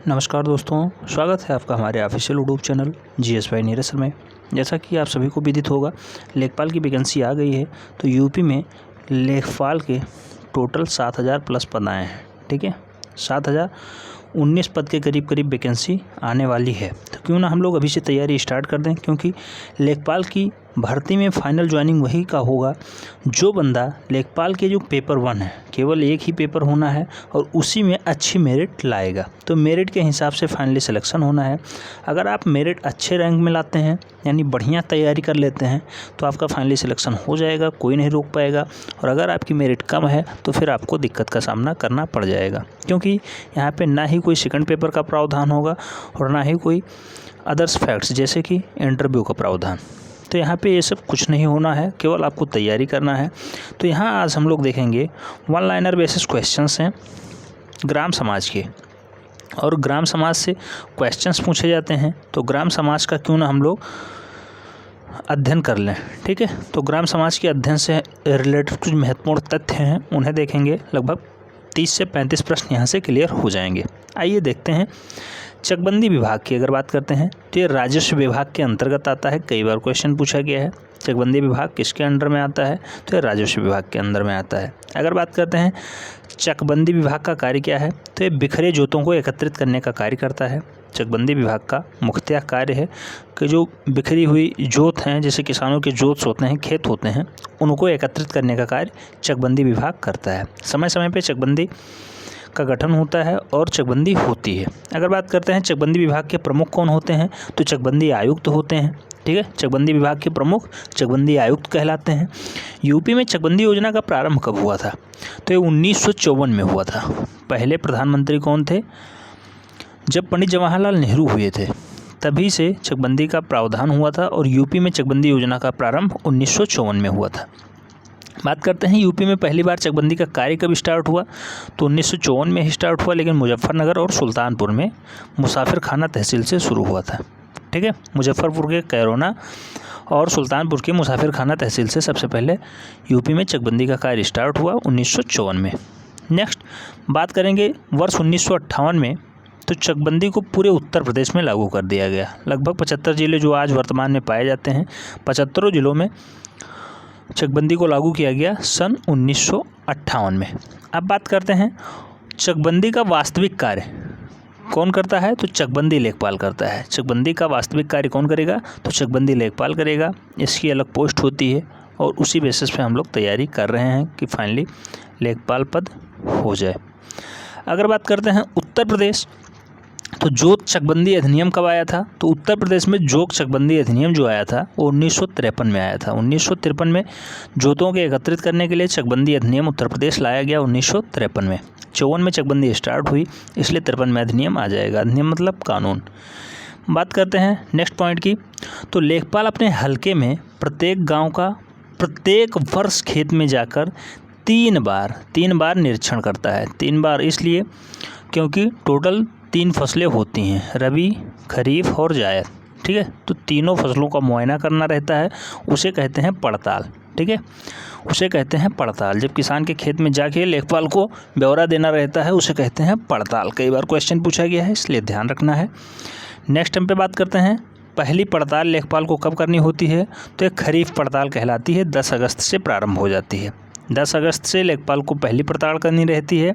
नमस्कार दोस्तों, स्वागत है आपका हमारे official YouTube channel GS by Neeraj sir में। जैसा कि आप सभी को विदित होगा, लेखपाल की वैकेंसी आ गई है। तो यूपी में लेखपाल के टोटल 7000 प्लस पद आए हैं। ठीक है, 7019 पद के करीब वैकेंसी आने वाली है। तो क्यों ना हम लोग अभी से तैयारी स्टार्ट कर दें, क्योंकि लेखपाल की भर्ती में फाइनल ज्वाइनिंग वही का होगा जो बंदा लेखपाल के जो पेपर 1 है, केवल एक ही पेपर होना है और उसी में अच्छी मेरिट लाएगा। तो मेरिट के हिसाब से फाइनली सिलेक्शन होना है। अगर आप मेरिट अच्छे रैंक में लाते हैं, यानी बढ़िया तैयारी कर लेते हैं, तो आपका फाइनली सिलेक्शन हो जाएगा, कोई नहीं रोक पाएगा। और अगर आपकी मेरिट कम है तो फिर आपको दिक्कत का सामना करना पड़ जाएगा, क्योंकि यहाँ पे ना ही कोई सेकंड पेपर का प्रावधान होगा और ना ही कोई अदर्स फैक्ट्स जैसे कि इंटरव्यू का प्रावधान। तो यहाँ पे ये सब कुछ नहीं होना है, केवल आपको तैयारी करना है। तो यहाँ आज हम लोग देखेंगे 1 लाइनर बेसिस क्वेश्चंस हैं ग्राम समाज के, और ग्राम समाज से क्वेश्चंस पूछे जाते हैं। तो ग्राम समाज का क्यों ना हम लोग अध्ययन कर लें। ठीक है, तो ग्राम समाज के अध्ययन से रिलेटेड कुछ महत्वपूर्ण तथ्य हैं, उन्हें देखेंगे। लगभग 30 से 35 प्रश्न यहाँ से क्लियर हो जाएंगे। आइए देखते हैं। चकबंदी विभाग की अगर बात करते हैं तो ये राजस्व विभाग के अंतर्गत आता है। कई बार क्वेश्चन पूछा गया है, चकबंदी विभाग किसके अंडर में आता है, तो ये राजस्व विभाग के अंदर में आता है। अगर बात करते हैं चकबंदी विभाग का कार्य क्या है, तो ये बिखरे जोतों को एकत्रित करने का कार्य करता है। चकबंदी विभाग का मुख्यतः कार्य है कि जो बिखरी हुई जोत हैं, जैसे किसानों के जोत होते हैं, खेत होते हैं, उनको एकत्रित करने का कार्य चकबंदी विभाग करता है। समय समय पर चकबंदी का गठन होता है और चकबंदी होती है। अगर बात करते हैं चकबंदी विभाग के प्रमुख कौन होते हैं, तो चकबंदी आयुक्त होते हैं। ठीक है, चकबंदी विभाग के प्रमुख चकबंदी आयुक्त कहलाते हैं। यूपी में चकबंदी योजना का प्रारंभ कब हुआ था, तो ये 1954 में हुआ था। पहले प्रधानमंत्री कौन थे, जब पंडित जवाहरलाल नेहरू हुए थे, तभी से चकबंदी का प्रावधान हुआ था और यूपी में चकबंदी योजना का प्रारंभ 1954 में हुआ था। बात करते हैं यूपी में पहली बार चकबंदी का कार्य कब स्टार्ट हुआ, तो 1954 में ही स्टार्ट हुआ, लेकिन मुजफ्फरनगर और सुल्तानपुर में मुसाफिर खाना तहसील से शुरू हुआ था। ठीक है, मुजफ्फरपुर के कैरोना और सुल्तानपुर के मुसाफिर खाना तहसील से सबसे पहले यूपी में चकबंदी का कार्य स्टार्ट हुआ 1954 में। नेक्स्ट बात करेंगे वर्ष 1958 में, तो चकबंदी को पूरे उत्तर प्रदेश में लागू कर दिया गया। लगभग 75 जिले जो आज वर्तमान में पाए जाते हैं, 75 जिलों में चकबंदी को लागू किया गया सन 1958 में। अब बात करते हैं चकबंदी का वास्तविक कार्य कौन करता है, तो चकबंदी लेखपाल करता है। चकबंदी का वास्तविक कार्य कौन करेगा, तो चकबंदी लेखपाल करेगा। इसकी अलग पोस्ट होती है और उसी बेसिस पे हम लोग तैयारी कर रहे हैं कि फाइनली लेखपाल पद हो जाए। अगर बात करते हैं उत्तर प्रदेश, तो जोत चकबंदी अधिनियम कब आया था, तो उत्तर प्रदेश में जोत चकबंदी अधिनियम जो आया था वो 1953 में आया था। 1953 में जोतों के एकत्रित करने के लिए चकबंदी अधिनियम उत्तर प्रदेश लाया गया 1953 में। 54 में चकबंदी स्टार्ट हुई, इसलिए 53 में अधिनियम आ जाएगा। अधिनियम मतलब कानून। बात करते हैं नेक्स्ट पॉइंट की, तो लेखपाल अपने हलके में प्रत्येक गाँव का प्रत्येक वर्ष खेत में जाकर 3 बार निरीक्षण करता है। 3 बार इसलिए क्योंकि टोटल 3 फसलें होती हैं, रबी, खरीफ और जायद। ठीक है, तो तीनों फसलों का मुआयना करना रहता है, उसे कहते हैं पड़ताल। ठीक है, उसे कहते हैं पड़ताल। जब किसान के खेत में जाके लेखपाल को ब्यौरा देना रहता है, उसे कहते हैं पड़ताल। कई बार क्वेश्चन पूछा गया है, इसलिए ध्यान रखना है। नेक्स्ट हम पे बात करते हैं पहली पड़ताल लेखपाल को कब करनी होती है, तो एक खरीफ पड़ताल कहलाती है, 10 अगस्त से प्रारंभ हो जाती है। 10 अगस्त से लेखपाल को पहली पड़ताल करनी रहती है।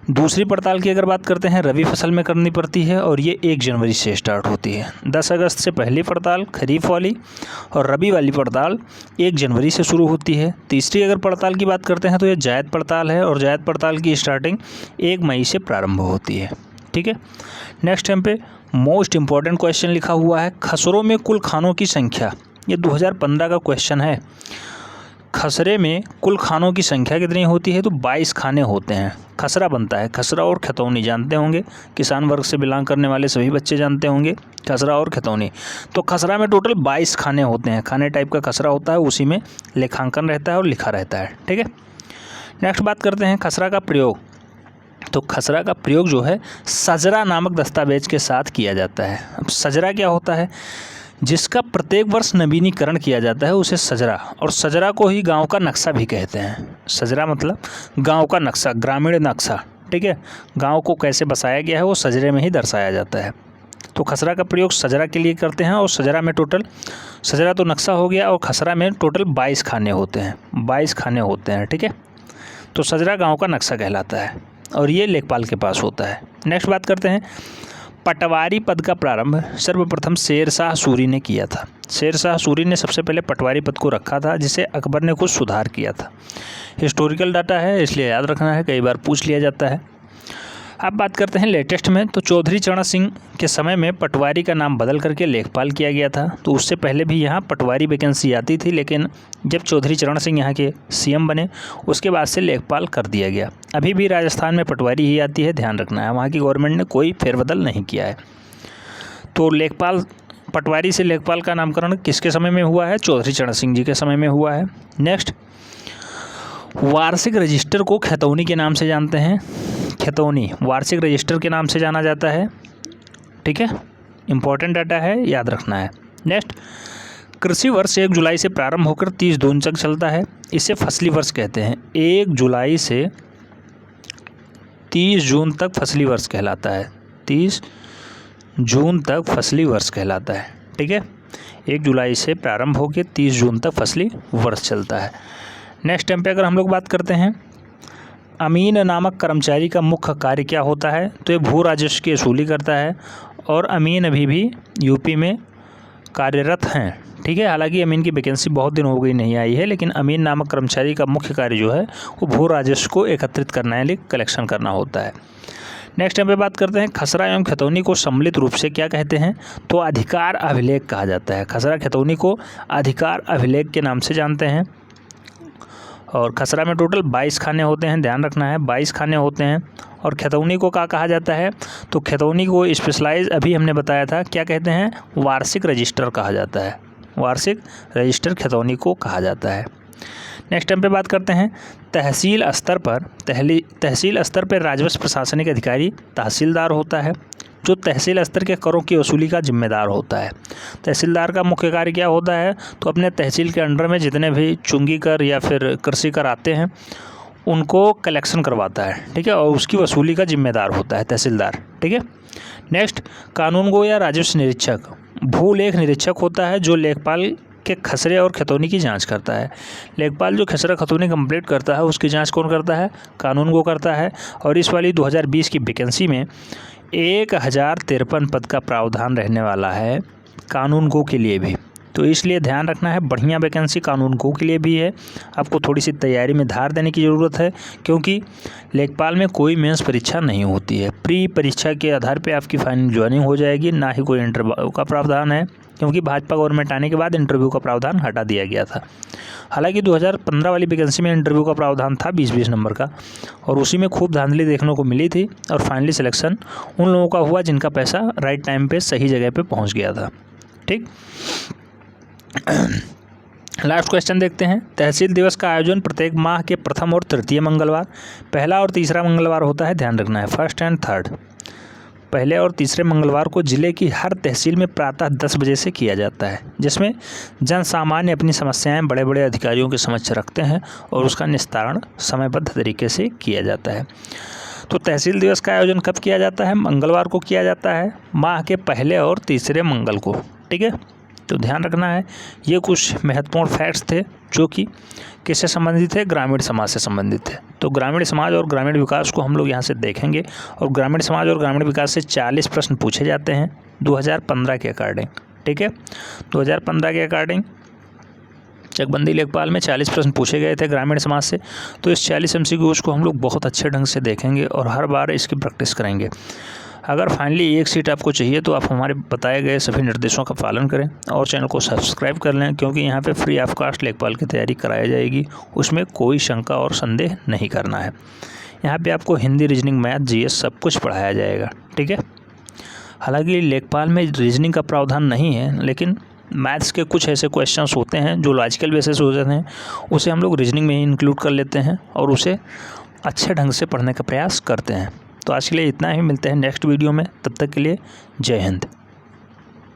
दूसरी पड़ताल की अगर बात करते हैं रबी फसल में करनी पड़ती है और ये 1 जनवरी से स्टार्ट होती है। 10 अगस्त से पहली पड़ताल खरीफ वाली और रबी वाली पड़ताल 1 जनवरी से शुरू होती है। तीसरी अगर पड़ताल की बात करते हैं तो ये जायद पड़ताल है और जायद पड़ताल की स्टार्टिंग 1 मई से प्रारंभ होती है। ठीक है, नेक्स्ट टाइम पे मोस्ट इंपॉर्टेंट क्वेश्चन लिखा हुआ है, खसरों में कुल खानों की संख्या। ये 2015 का क्वेश्चन है। खसरे में कुल खानों की संख्या कितनी होती है, तो 22 खाने होते हैं। खसरा बनता है, खसरा और खतौनी जानते होंगे, किसान वर्ग से बिलोंग करने वाले सभी बच्चे जानते होंगे खसरा और खतौनी। तो खसरा में टोटल 22 खाने होते हैं। खाने टाइप का खसरा होता है, उसी में लेखांकन रहता है और लिखा रहता है। ठीक है, नेक्स्ट बात करते हैं खसरा का प्रयोग। तो खसरा का प्रयोग जो है सजरा नामक दस्तावेज के साथ किया जाता है। अब सजरा क्या होता है, जिसका प्रत्येक वर्ष नवीनीकरण किया जाता है उसे सजरा, और सजरा को ही गांव का नक्शा भी कहते हैं। सजरा मतलब गांव का नक्शा, ग्रामीण नक्शा। ठीक है। गाँव को कैसे बसाया गया है वो सजरे में ही दर्शाया जाता है। तो खसरा का प्रयोग सजरा के लिए करते हैं और सजरा तो नक्शा हो गया और खसरा में टोटल 22 खाने होते हैं, ठीक है। तो सजरा गांव का नक्शा कहलाता है और ये लेखपाल के पास होता है। नेक्स्ट बात करते हैं, पटवारी पद का प्रारंभ सर्वप्रथम शेरशाह सूरी ने किया था। शेरशाह सूरी ने सबसे पहले पटवारी पद को रखा था, जिसे अकबर ने कुछ सुधार किया था। हिस्टोरिकल डाटा है इसलिए याद रखना है, कई बार पूछ लिया जाता है। अब बात करते हैं लेटेस्ट में, तो चौधरी चरण सिंह के समय में पटवारी का नाम बदल करके लेखपाल किया गया था। तो उससे पहले भी यहाँ पटवारी वैकेंसी आती थी, लेकिन जब चौधरी चरण सिंह यहाँ के सीएम बने उसके बाद से लेखपाल कर दिया गया। अभी भी राजस्थान में पटवारी ही आती है, ध्यान रखना है, वहाँ की गवर्नमेंट ने कोई फेरबदल नहीं किया है। तो पटवारी से लेखपाल का नामकरण किसके समय में हुआ है? चौधरी चरण सिंह जी के समय में हुआ है। नेक्स्ट, वार्षिक रजिस्टर को खतौनी के नाम से जानते हैं। खतौनी वार्षिक रजिस्टर के नाम से जाना जाता है, ठीक है। इंपॉर्टेंट डाटा है, याद रखना है। नेक्स्ट, कृषि वर्ष 1 जुलाई से प्रारंभ होकर 30 जून तक चलता है, इसे फसली वर्ष कहते हैं। 1 जुलाई से 30 जून तक फसली वर्ष कहलाता है। 30 जून तक फसली वर्ष कहलाता है, ठीक है। 1 जुलाई से प्रारंभ होकर 30 जून तक फसली वर्ष चलता है। नेक्स्ट टाइम पे अगर हम लोग बात करते हैं, अमीन नामक कर्मचारी का मुख्य कार्य क्या होता है? तो ये भू राजस्व की वसूली करता है और अमीन अभी भी यूपी में कार्यरत हैं, ठीक है। हालांकि अमीन की वैकेंसी बहुत दिन हो गई नहीं आई है, लेकिन अमीन नामक कर्मचारी का मुख्य कार्य जो है वो भू राजस्व को एकत्रित करना यानी कलेक्शन करना होता है। नेक्स्ट टाइम पे बात करते हैं, खसरा एवं खतौनी को सम्मिलित रूप से क्या कहते हैं? तो अधिकार अभिलेख कहा जाता है। खसरा खतौनी को अधिकार अभिलेख के नाम से जानते हैं। और खसरा में टोटल 22 खाने होते हैं, ध्यान रखना है, 22 खाने होते हैं। और खतौनी को क्या कहा जाता है? तो खतौनी को स्पेशलाइज अभी हमने बताया था, क्या कहते हैं? वार्षिक रजिस्टर कहा जाता है। वार्षिक रजिस्टर खतौनी को कहा जाता है। नेक्स्ट टाइम पे बात करते हैं, तहसील स्तर पर राजस्व प्रशासनिक अधिकारी तहसीलदार होता है, जो तहसील स्तर के करों की वसूली का जिम्मेदार होता है। तहसीलदार का मुख्य कार्य क्या होता है? तो अपने तहसील के अंडर में जितने भी चुंगी कर या फिर कृषि कर आते हैं उनको कलेक्शन करवाता है, ठीक है, और उसकी वसूली का जिम्मेदार होता है तहसीलदार, ठीक है। नेक्स्ट, कानूनगो या राजस्व निरीक्षक भूलेख निरीक्षक होता है, जो लेखपाल के खसरे और खतौनी की जांच करता है। लेखपाल जो खसरा खतौनी कंप्लीट करता है उसकी जांच कौन करता है? कानूनगो करता है। और इस वाली 2020 की वैकेंसी में 1053 पद का प्रावधान रहने वाला है कानूनगो के लिए भी, तो इसलिए ध्यान रखना है, बढ़िया वैकेंसी कानूनगो के लिए भी है। आपको थोड़ी सी तैयारी में धार देने की ज़रूरत है, क्योंकि लेखपाल में कोई मेंस परीक्षा नहीं होती है। प्री परीक्षा के आधार पे आपकी फाइनल ज्वाइनिंग हो जाएगी, ना ही कोई इंटरव्यू का प्रावधान है, क्योंकि भाजपा गवर्नमेंट आने के बाद इंटरव्यू का प्रावधान हटा दिया गया था। हालांकि 2015 वाली वैकेंसी में इंटरव्यू का प्रावधान था 20-20 नंबर का, और उसी में खूब धांधली देखने को मिली थी और फाइनली सिलेक्शन उन लोगों का हुआ जिनका पैसा राइट टाइम पे सही जगह पे पहुंच गया था, ठीक। लास्ट क्वेश्चन देखते हैं, तहसील दिवस का आयोजन प्रत्येक माह के प्रथम और तृतीय मंगलवार, पहला और तीसरा मंगलवार होता है, ध्यान रखना है, फर्स्ट एंड थर्ड। पहले और तीसरे मंगलवार को जिले की हर तहसील में प्रातः 10 बजे से किया जाता है, जिसमें जन सामान्य अपनी समस्याएं बड़े बड़े अधिकारियों के समक्ष रखते हैं और उसका निस्तारण समयबद्ध तरीके से किया जाता है। तो तहसील दिवस का आयोजन कब किया जाता है? मंगलवार को किया जाता है, माह के पहले और तीसरे मंगल को, ठीक है। तो ध्यान रखना है, ये कुछ महत्वपूर्ण फैक्ट्स थे जो कि किससे संबंधित है? ग्रामीण समाज से संबंधित है। तो ग्रामीण समाज और ग्रामीण विकास को हम लोग यहाँ से देखेंगे, और ग्रामीण समाज और ग्रामीण विकास से 40 प्रश्न पूछे जाते हैं 2015 के अकॉर्डिंग, ठीक है। 2015 के अकॉर्डिंग चकबंदी लेखपाल में 40 प्रश्न पूछे गए थे ग्रामीण समाज से। तो इस 40 MCQs को हम लोग बहुत अच्छे ढंग से देखेंगे और हर बार इसकी प्रैक्टिस करेंगे। अगर फाइनली एक सीट आपको चाहिए तो आप हमारे बताए गए सभी निर्देशों का पालन करें और चैनल को सब्सक्राइब कर लें, क्योंकि यहाँ पे फ्री ऑफ कॉस्ट लेखपाल की तैयारी कराई जाएगी, उसमें कोई शंका और संदेह नहीं करना है। यहाँ पे आपको हिंदी, रीजनिंग, मैथ, GS सब कुछ पढ़ाया जाएगा, ठीक है। हालांकि लेखपाल में रीजनिंग का प्रावधान नहीं है, लेकिन मैथ्स के कुछ ऐसे क्वेश्चंस होते हैं जो लॉजिकल बेसिस हो जाते हैं, उसे हम लोग रीजनिंग में ही इंक्लूड कर लेते हैं और उसे अच्छे ढंग से पढ़ने का प्रयास करते हैं। तो आज के लिए इतना ही, मिलते हैं नेक्स्ट वीडियो में, तब तक के लिए जय हिंद।